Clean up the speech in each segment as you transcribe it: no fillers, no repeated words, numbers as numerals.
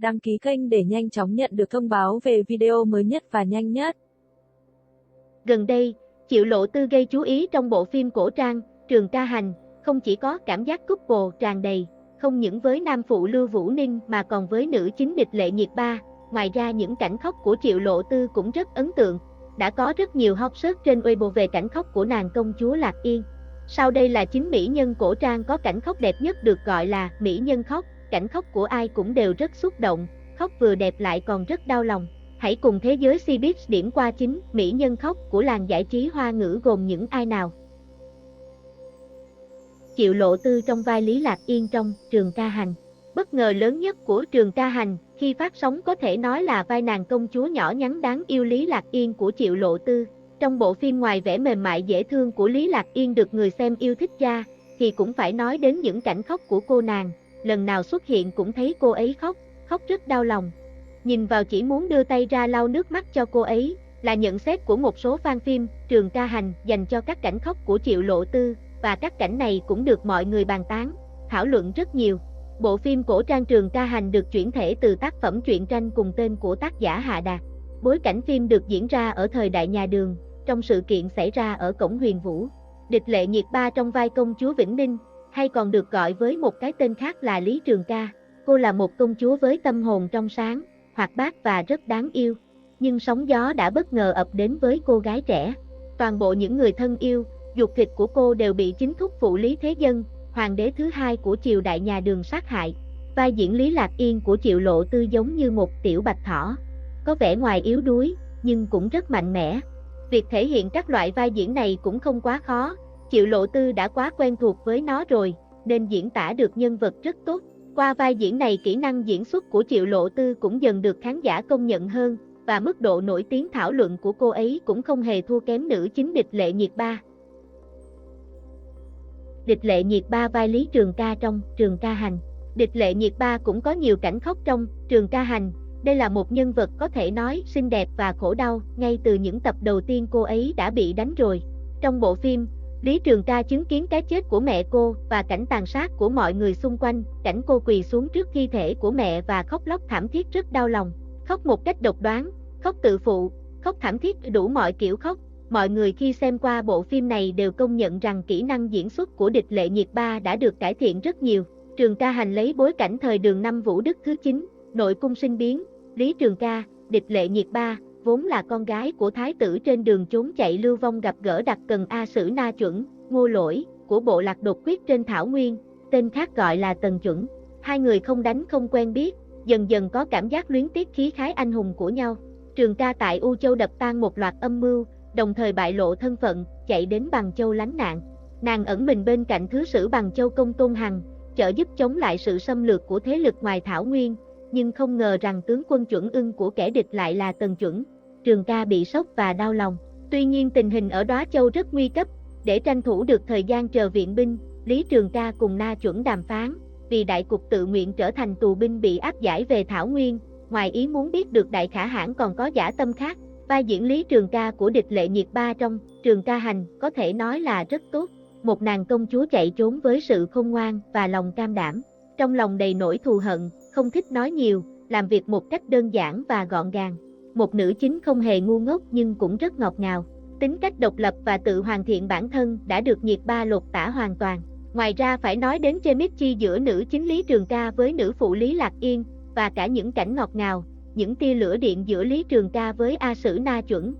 đăng ký kênh để nhanh chóng nhận được thông báo về video mới nhất và nhanh nhất. Gần đây, Triệu Lộ Tư gây chú ý trong bộ phim cổ trang Trường Ca Hành, không chỉ có cảm giác couple tràn đầy, không những với nam phụ Lưu Vũ Ninh mà còn với nữ chính Địch Lệ Nhiệt Ba. Ngoài ra những cảnh khóc của Triệu Lộ Tư cũng rất ấn tượng, đã có rất nhiều hot search trên Weibo về cảnh khóc của nàng công chúa Lạc Yên. Sau đây là 9 mỹ nhân cổ trang có cảnh khóc đẹp nhất, được gọi là mỹ nhân khóc. Cảnh khóc của ai cũng đều rất xúc động, khóc vừa đẹp lại còn rất đau lòng. Hãy cùng thế giới Showbiz điểm qua 9 mỹ nhân khóc của làng giải trí Hoa ngữ gồm những ai nào. Triệu Lộ Tư trong vai Lý Lạc Yên trong Trường Ca Hành. Bất ngờ lớn nhất của Trường Ca Hành khi phát sóng có thể nói là vai nàng công chúa nhỏ nhắn đáng yêu Lý Lạc Yên của Triệu Lộ Tư. Trong bộ phim, ngoài vẻ mềm mại dễ thương của Lý Lạc Yên được người xem yêu thích ra, thì cũng phải nói đến những cảnh khóc của cô nàng. Lần nào xuất hiện cũng thấy cô ấy khóc, khóc rất đau lòng. Nhìn vào chỉ muốn đưa tay ra lau nước mắt cho cô ấy, là nhận xét của một số fan phim Trường Ca Hành dành cho các cảnh khóc của Triệu Lộ Tư, và các cảnh này cũng được mọi người bàn tán, thảo luận rất nhiều. Bộ phim cổ trang Trường Ca Hành được chuyển thể từ tác phẩm truyện tranh cùng tên của tác giả Hạ Đạt. Bối cảnh phim được diễn ra ở thời đại nhà Đường, trong sự kiện xảy ra ở cổng Huyền Vũ. Địch Lệ Nhiệt Ba trong vai công chúa Vĩnh Ninh, hay còn được gọi với một cái tên khác là Lý Trường Ca. Cô là một công chúa với tâm hồn trong sáng, hoạt bát và rất đáng yêu. Nhưng sóng gió đã bất ngờ ập đến với cô gái trẻ. Toàn bộ những người thân yêu, ruột thịt của cô đều bị chính thúc phụ Lý Thế Dân, hoàng đế thứ hai của triều đại nhà Đường sát hại. Vai diễn Lý Lạc Yên của Triệu Lộ Tư giống như một tiểu bạch thỏ, có vẻ ngoài yếu đuối, nhưng cũng rất mạnh mẽ. Việc thể hiện các loại vai diễn này cũng không quá khó, Triệu Lộ Tư đã quá quen thuộc với nó rồi, nên diễn tả được nhân vật rất tốt. Qua vai diễn này, kỹ năng diễn xuất của Triệu Lộ Tư cũng dần được khán giả công nhận hơn, và mức độ nổi tiếng thảo luận của cô ấy cũng không hề thua kém nữ chính Địch Lệ Nhiệt Ba. Địch Lệ Nhiệt Ba vai Lý Trường Ca trong Trường Ca Hành. Địch Lệ Nhiệt Ba cũng có nhiều cảnh khóc trong Trường Ca Hành. Đây là một nhân vật có thể nói xinh đẹp và khổ đau, ngay từ những tập đầu tiên cô ấy đã bị đánh rồi. Trong bộ phim, Lý Trường Ca chứng kiến cái chết của mẹ cô và cảnh tàn sát của mọi người xung quanh, cảnh cô quỳ xuống trước thi thể của mẹ và khóc lóc thảm thiết rất đau lòng. Khóc một cách độc đoán, khóc tự phụ, khóc thảm thiết, đủ mọi kiểu khóc. Mọi người khi xem qua bộ phim này đều công nhận rằng kỹ năng diễn xuất của Địch Lệ Nhiệt Ba đã được cải thiện rất nhiều. Trường Ca Hành lấy bối cảnh thời Đường năm Vũ Đức thứ 9, nội cung sinh biến. Lý Trường Ca, Địch Lệ Nhiệt Ba, vốn là con gái của thái tử trên đường trốn chạy lưu vong, gặp gỡ Đặc Cần A Sử Na Chuẩn, Ngô Lỗi, của bộ lạc đột quyết trên Thảo Nguyên, tên khác gọi là Tần Chuẩn. Hai người không đánh không quen biết, dần dần có cảm giác luyến tiếc khí khái anh hùng của nhau. Trường Ca tại U Châu đập tan một loạt âm mưu, đồng thời bại lộ thân phận, chạy đến Bằng Châu lánh nạn. Nàng ẩn mình bên cạnh thứ sử Bằng Châu Công Tôn Hằng, trợ giúp chống lại sự xâm lược của thế lực ngoài Thảo Nguyên, nhưng không ngờ rằng tướng quân Chuẩn Ưng của kẻ địch lại là Tần Chuẩn. Trường Ca bị sốc và đau lòng. Tuy nhiên tình hình ở Đoá Châu rất nguy cấp, để tranh thủ được thời gian chờ viện binh, Lý Trường Ca cùng Na Chuẩn đàm phán, vì đại cục tự nguyện trở thành tù binh bị áp giải về Thảo Nguyên. Ngoài ý muốn biết được Đại Khả Hãn còn có dã tâm khác, vai diễn Lý Trường Ca của Địch Lệ Nhiệt Ba trong Trường Ca Hành có thể nói là rất tốt. Một nàng công chúa chạy trốn với sự khôn ngoan và lòng cam đảm, trong lòng đầy nỗi thù hận, không thích nói nhiều, làm việc một cách đơn giản và gọn gàng. Một nữ chính không hề ngu ngốc nhưng cũng rất ngọt ngào. Tính cách độc lập và tự hoàn thiện bản thân đã được Nhiệt Ba lột tả hoàn toàn. Ngoài ra phải nói đến chemistry giữa nữ chính Lý Trường Ca với nữ phụ Lý Lạc Yên, và cả những cảnh ngọt ngào, những tia lửa điện giữa Lý Trường Ca với A Sử Na Chuẩn.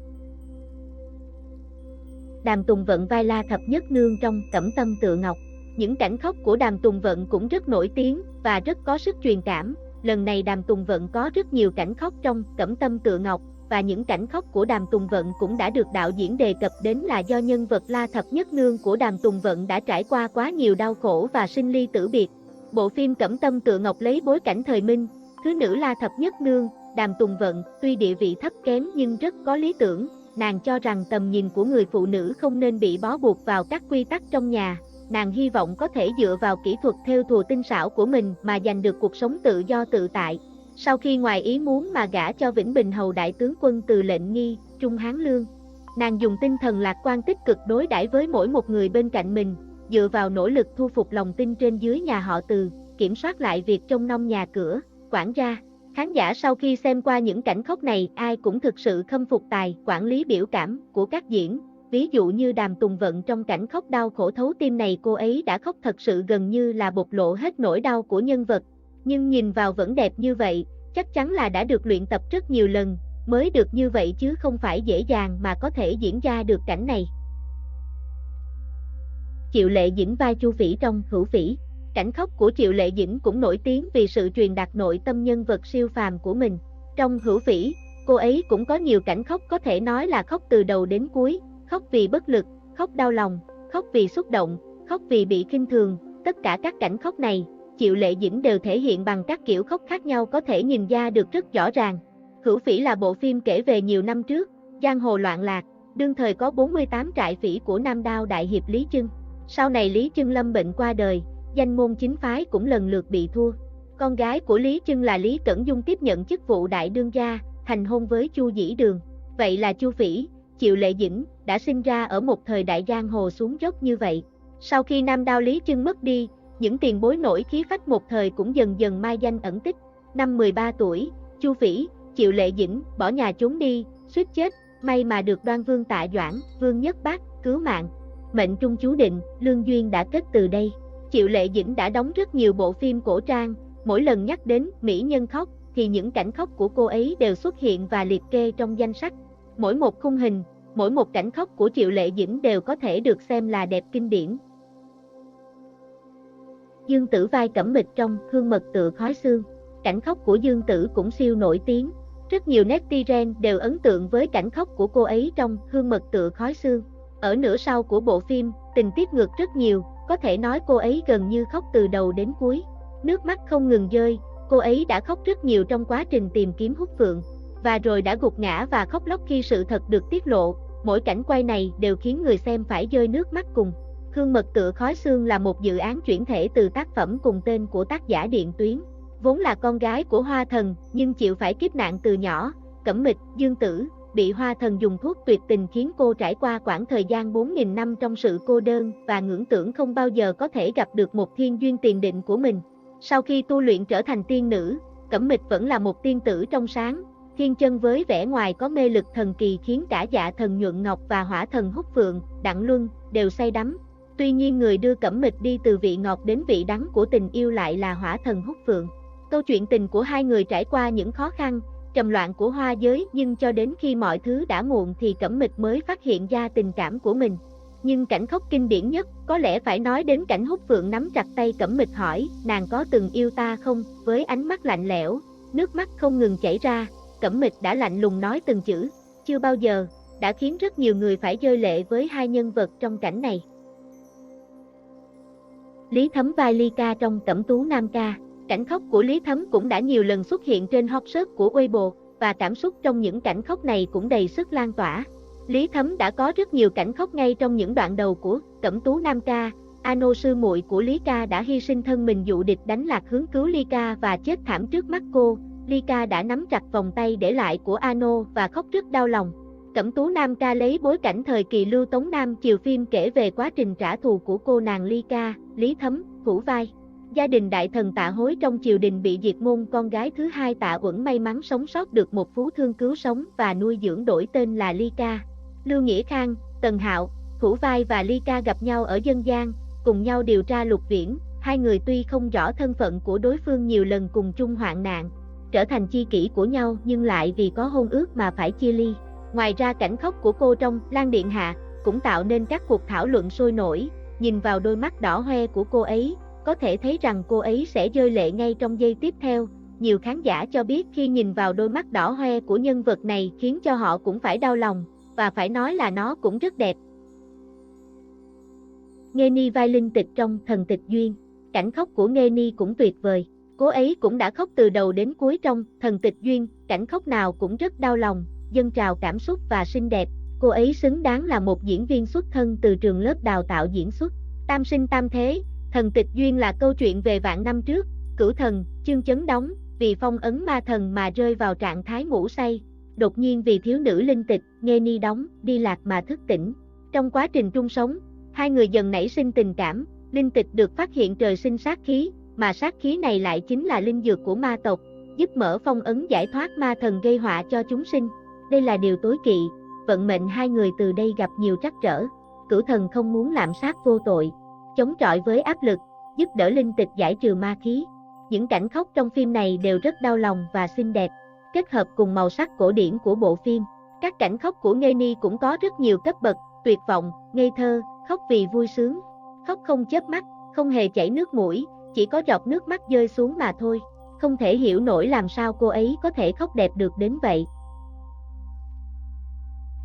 Đàm Tùng Vận vai La Thập Nhất Nương trong Cẩm Tâm Tựa Ngọc. Những cảnh khóc của Đàm Tùng Vận cũng rất nổi tiếng và rất có sức truyền cảm. Lần này Đàm Tùng Vận có rất nhiều cảnh khóc trong Cẩm Tâm Tựa Ngọc, và những cảnh khóc của Đàm Tùng Vận cũng đã được đạo diễn đề cập đến là do nhân vật La Thập Nhất Nương của Đàm Tùng Vận đã trải qua quá nhiều đau khổ và sinh ly tử biệt. Bộ phim Cẩm Tâm Tựa Ngọc lấy bối cảnh thời Minh, thứ nữ La Thập Nhất Nương, Đàm Tùng Vận, tuy địa vị thấp kém nhưng rất có lý tưởng. Nàng cho rằng tầm nhìn của người phụ nữ không nên bị bó buộc vào các quy tắc trong nhà. Nàng hy vọng có thể dựa vào kỹ thuật thêu thùa tinh xảo của mình mà giành được cuộc sống tự do tự tại. Sau khi ngoài ý muốn mà gả cho Vĩnh Bình Hầu đại tướng quân Từ Lệnh Nghi, Trung Hán Lương, nàng dùng tinh thần lạc quan tích cực đối đãi với mỗi một người bên cạnh mình, dựa vào nỗ lực thu phục lòng tin trên dưới nhà họ Từ, kiểm soát lại việc trông nom nhà cửa, quản gia. Khán giả sau khi xem qua những cảnh khóc này ai cũng thực sự khâm phục tài quản lý biểu cảm của các diễn, ví dụ như Đàm Tùng Vận trong cảnh khóc đau khổ thấu tim này cô ấy đã khóc thật sự gần như là bộc lộ hết nỗi đau của nhân vật, nhưng nhìn vào vẫn đẹp như vậy, chắc chắn là đã được luyện tập rất nhiều lần, mới được như vậy chứ không phải dễ dàng mà có thể diễn ra được cảnh này. Triệu Lệ Dĩnh vai Chu Phỉ trong Hữu Phỉ. Cảnh khóc của Triệu Lệ Dĩnh cũng nổi tiếng vì sự truyền đạt nội tâm nhân vật siêu phàm của mình. Trong Hữu Phỉ, cô ấy cũng có nhiều cảnh khóc có thể nói là khóc từ đầu đến cuối, khóc vì bất lực, khóc đau lòng, khóc vì xúc động, khóc vì bị khinh thường. Tất cả các cảnh khóc này, Triệu Lệ Dĩnh đều thể hiện bằng các kiểu khóc khác nhau có thể nhìn ra được rất rõ ràng. Hữu Phỉ là bộ phim kể về nhiều năm trước, giang hồ loạn lạc, đương thời có 48 trại phỉ của Nam Đao đại hiệp Lý Chưng. Sau này Lý Chưng lâm bệnh qua đời, danh môn chính phái cũng lần lượt bị thua. Con gái của Lý Chưng là Lý Cẩn Dung tiếp nhận chức vụ đại đương gia, thành hôn với Chu Dĩ Đường. Vậy là Chu Phỉ, Triệu Lệ Dĩnh, đã sinh ra ở một thời đại giang hồ xuống dốc như vậy. Sau khi Nam Đao Lý Chưng mất đi, những tiền bối nổi khí phách một thời cũng dần dần mai danh ẩn tích. Năm 13 tuổi, Chu Phỉ, Triệu Lệ Dĩnh bỏ nhà trốn đi, suýt chết, may mà được Đoan Vương Tạ Doãn, Vương Nhất Bác cứu mạng. Mệnh trung chú định, lương duyên đã kết từ đây. Triệu Lệ Dĩnh đã đóng rất nhiều bộ phim cổ trang, mỗi lần nhắc đến mỹ nhân khóc thì những cảnh khóc của cô ấy đều xuất hiện và liệt kê trong danh sách. Mỗi một khung hình, mỗi một cảnh khóc của Triệu Lệ Dĩnh đều có thể được xem là đẹp kinh điển. Dương Tử vai Cẩm Mịch trong Hương Mật Tựa Khói Sương. Cảnh khóc của Dương Tử cũng siêu nổi tiếng. Rất nhiều netizen đều ấn tượng với cảnh khóc của cô ấy trong Hương Mật Tựa Khói Sương. Ở nửa sau của bộ phim, tình tiết ngược rất nhiều, có thể nói cô ấy gần như khóc từ đầu đến cuối. Nước mắt không ngừng rơi, cô ấy đã khóc rất nhiều trong quá trình tìm kiếm Hút Phượng, và rồi đã gục ngã và khóc lóc khi sự thật được tiết lộ. Mỗi cảnh quay này đều khiến người xem phải rơi nước mắt cùng. Hương Mật Tựa Khói Sương là một dự án chuyển thể từ tác phẩm cùng tên của tác giả Điện Tuyến. Vốn là con gái của Hoa Thần, nhưng chịu phải kiếp nạn từ nhỏ, Cẩm Mịch, Dương Tử, bị Hoa Thần dùng thuốc tuyệt tình khiến cô trải qua quãng thời gian 4.000 năm trong sự cô đơn và ngưỡng tưởng không bao giờ có thể gặp được một thiên duyên tiền định của mình. Sau khi tu luyện trở thành tiên nữ, Cẩm Mịch vẫn là một tiên tử trong sáng, thiên chân với vẻ ngoài có mê lực thần kỳ khiến cả Dạ Thần Nhuận Ngọc và Hỏa Thần Hút Phượng, Đặng Luân đều say đắm. Tuy nhiên người đưa Cẩm Mịch đi từ vị ngọt đến vị đắng của tình yêu lại là Hỏa Thần Hút Phượng. Câu chuyện tình của hai người trải qua những khó khăn, trầm loạn của hoa giới, nhưng cho đến khi mọi thứ đã muộn thì Cẩm Mịch mới phát hiện ra tình cảm của mình. Nhưng cảnh khóc kinh điển nhất có lẽ phải nói đến cảnh Hút Phượng nắm chặt tay Cẩm Mịch hỏi, nàng có từng yêu ta không? Với ánh mắt lạnh lẽo, nước mắt không ngừng chảy ra, Cẩm Mịch đã lạnh lùng nói từng chữ, chưa bao giờ, đã khiến rất nhiều người phải rơi lệ với hai nhân vật trong cảnh này. Lý Thấm vai Ly Ca trong Cẩm Tú Nam Ca. Cảnh khóc của Lý Thấm cũng đã nhiều lần xuất hiện trên hot search của Weibo, và cảm xúc trong những cảnh khóc này cũng đầy sức lan tỏa. Lý Thấm đã có rất nhiều cảnh khóc ngay trong những đoạn đầu của Cẩm Tú Nam Ca. Ano sư muội của Lý Ca đã hy sinh thân mình dụ địch đánh lạc hướng cứu Ly Ca và chết thảm trước mắt cô. Ly Ca đã nắm chặt vòng tay để lại của Ano và khóc rất đau lòng. Cẩm Tú Nam Ca lấy bối cảnh thời kỳ Lưu Tống Nam Triều phim kể về quá trình trả thù của cô nàng Ly Ca, Lý Thấm, thủ vai. Gia đình đại thần Tạ Hối trong triều đình bị diệt môn, con gái thứ hai Tạ Uẩn may mắn sống sót được một phú thương cứu sống và nuôi dưỡng đổi tên là Ly Ca. Lưu Nghĩa Khang, Tần Hạo, thủ vai và Ly Ca gặp nhau ở dân gian, cùng nhau điều tra Lục Viễn, hai người tuy không rõ thân phận của đối phương nhiều lần cùng chung hoạn nạn, trở thành chi kỷ của nhau nhưng lại vì có hôn ước mà phải chia ly. Ngoài ra cảnh khóc của cô trong Lan Điện Hạ cũng tạo nên các cuộc thảo luận sôi nổi, nhìn vào đôi mắt đỏ hoe của cô ấy, có thể thấy rằng cô ấy sẽ rơi lệ ngay trong giây tiếp theo. Nhiều khán giả cho biết khi nhìn vào đôi mắt đỏ hoe của nhân vật này khiến cho họ cũng phải đau lòng, và phải nói là nó cũng rất đẹp. Nghê Ni vai Linh Tịch trong Thần Tịch Duyên. Cảnh khóc của Nghê Ni cũng tuyệt vời. Cô ấy cũng đã khóc từ đầu đến cuối trong Thần Tịch Duyên, cảnh khóc nào cũng rất đau lòng, dâng trào cảm xúc và xinh đẹp. Cô ấy xứng đáng là một diễn viên xuất thân từ trường lớp đào tạo diễn xuất. Tam sinh tam thế. Thần Tịch Duyên là câu chuyện về vạn năm trước, Cửu Thần, Chương Chấn đóng, vì phong ấn ma thần mà rơi vào trạng thái ngủ say. Đột nhiên vì thiếu nữ Linh Tịch, Nghê Ni đóng, đi lạc mà thức tỉnh. Trong quá trình chung sống, hai người dần nảy sinh tình cảm. Linh Tịch được phát hiện trời sinh sát khí, mà sát khí này lại chính là linh dược của ma tộc. giúp mở phong ấn giải thoát ma thần gây họa cho chúng sinh. Đây là điều tối kỵ, vận mệnh hai người từ đây gặp nhiều trắc trở. Cửu thần không muốn lạm sát vô tội, chống chọi với áp lực, giúp đỡ linh tịch giải trừ ma khí. Những cảnh khóc trong phim này đều rất đau lòng và xinh đẹp, kết hợp cùng màu sắc cổ điển của bộ phim. Các cảnh khóc của Nghê cũng có rất nhiều cấp bậc: tuyệt vọng, ngây thơ, khóc vì vui sướng, khóc không chớp mắt, không hề chảy nước mũi, chỉ có giọt nước mắt rơi xuống mà thôi. Không thể hiểu nổi làm sao cô ấy có thể khóc đẹp được đến vậy.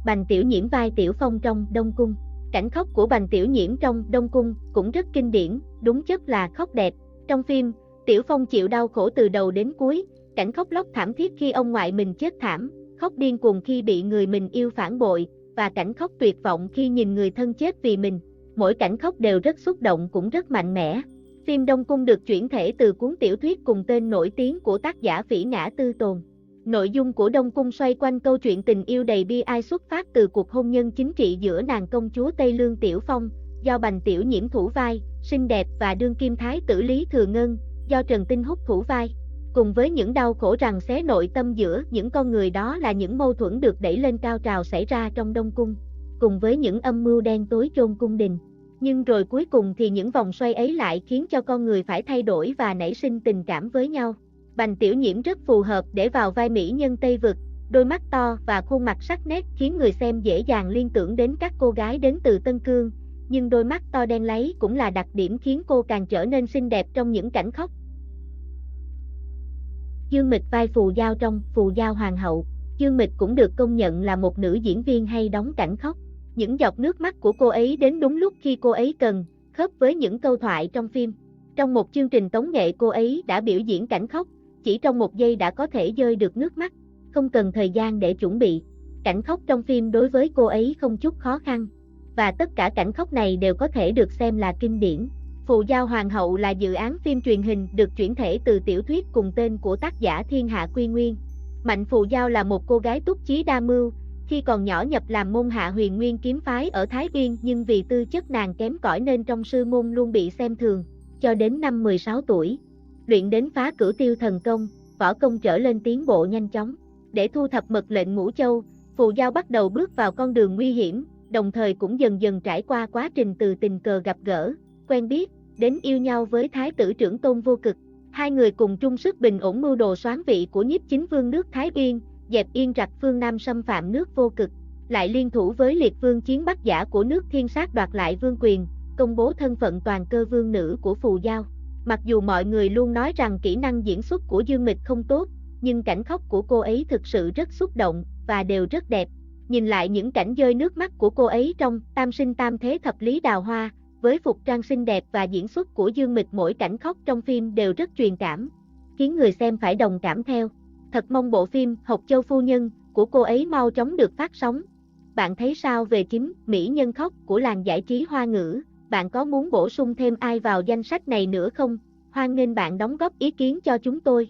Bành Tiểu Nhiễm vai Tiểu Phong trong Đông Cung. Cảnh khóc của Bành Tiểu Nhiễm trong Đông Cung cũng rất kinh điển, đúng chất là khóc đẹp. Trong phim, Tiểu Phong chịu đau khổ từ đầu đến cuối, cảnh khóc lóc thảm thiết khi ông ngoại mình chết thảm, khóc điên cuồng khi bị người mình yêu phản bội, và cảnh khóc tuyệt vọng khi nhìn người thân chết vì mình. Mỗi cảnh khóc đều rất xúc động cũng rất mạnh mẽ. Phim Đông Cung được chuyển thể từ cuốn tiểu thuyết cùng tên nổi tiếng của tác giả Phỉ Ngã Tư Tồn. Nội dung của Đông Cung xoay quanh câu chuyện tình yêu đầy bi ai xuất phát từ cuộc hôn nhân chính trị giữa nàng công chúa Tây Lương Tiểu Phong, do Bành Tiểu Nhiễm thủ vai, xinh đẹp, và đương kim thái tử Lý Thừa Ngân, do Trần Tinh Húc thủ vai. Cùng với những đau khổ rằng xé nội tâm giữa những con người, đó là những mâu thuẫn được đẩy lên cao trào xảy ra trong Đông Cung, cùng với những âm mưu đen tối chôn cung đình. Nhưng rồi cuối cùng thì những vòng xoay ấy lại khiến cho con người phải thay đổi và nảy sinh tình cảm với nhau. Bành Tiểu Nhiễm rất phù hợp để vào vai mỹ nhân Tây Vực, đôi mắt to và khuôn mặt sắc nét khiến người xem dễ dàng liên tưởng đến các cô gái đến từ Tân Cương, nhưng đôi mắt to đen láy cũng là đặc điểm khiến cô càng trở nên xinh đẹp trong những cảnh khóc. Dương Mịch vai Phù Giao trong Phù Giao Hoàng hậu. Dương Mịch cũng được công nhận là một nữ diễn viên hay đóng cảnh khóc. Những giọt nước mắt của cô ấy đến đúng lúc khi cô ấy cần, khớp với những câu thoại trong phim. Trong một chương trình tống nghệ cô ấy đã biểu diễn cảnh khóc, chỉ trong một giây đã có thể rơi được nước mắt, không cần thời gian để chuẩn bị. Cảnh khóc trong phim đối với cô ấy không chút khó khăn, và tất cả cảnh khóc này đều có thể được xem là kinh điển. Phù Giao Hoàng hậu là dự án phim truyền hình được chuyển thể từ tiểu thuyết cùng tên của tác giả Thiên Hạ Quy Nguyên. Mạnh Phù Giao là một cô gái túc chí đa mưu, khi còn nhỏ nhập làm môn hạ Huyền Nguyên kiếm phái ở Thái Uyên, nhưng vì tư chất nàng kém cỏi nên trong sư môn luôn bị xem thường. Cho đến năm 16 tuổi, luyện đến phá cửu tiêu thần công, võ công trở lên tiến bộ nhanh chóng. Để thu thập mật lệnh Ngũ Châu, Phù Giao bắt đầu bước vào con đường nguy hiểm, đồng thời cũng dần dần trải qua quá trình từ tình cờ gặp gỡ, quen biết, đến yêu nhau với Thái tử Trưởng Tôn Vô Cực. Hai người cùng chung sức bình ổn mưu đồ soán vị của nhiếp chính vương nước Thái Uyên, dẹp Yên Trạch phương Nam xâm phạm nước Vô Cực, lại liên thủ với Liệt Vương chiến Bắc Giả của nước Thiên Sát đoạt lại vương quyền, công bố thân phận toàn cơ vương nữ của Phù Giao. Mặc dù mọi người luôn nói rằng kỹ năng diễn xuất của Dương Mịch không tốt, nhưng cảnh khóc của cô ấy thực sự rất xúc động, và đều rất đẹp. Nhìn lại những cảnh rơi nước mắt của cô ấy trong Tam Sinh Tam Thế Thập Lý Đào Hoa, với phục trang xinh đẹp và diễn xuất của Dương Mịch, mỗi cảnh khóc trong phim đều rất truyền cảm, khiến người xem phải đồng cảm theo. Thật mong bộ phim Hộc Châu Phu Nhân của cô ấy mau chóng được phát sóng. Bạn thấy sao về chính mỹ nhân khóc của làng giải trí Hoa ngữ? Bạn có muốn bổ sung thêm ai vào danh sách này nữa không? Hoan nghênh bạn đóng góp ý kiến cho chúng tôi.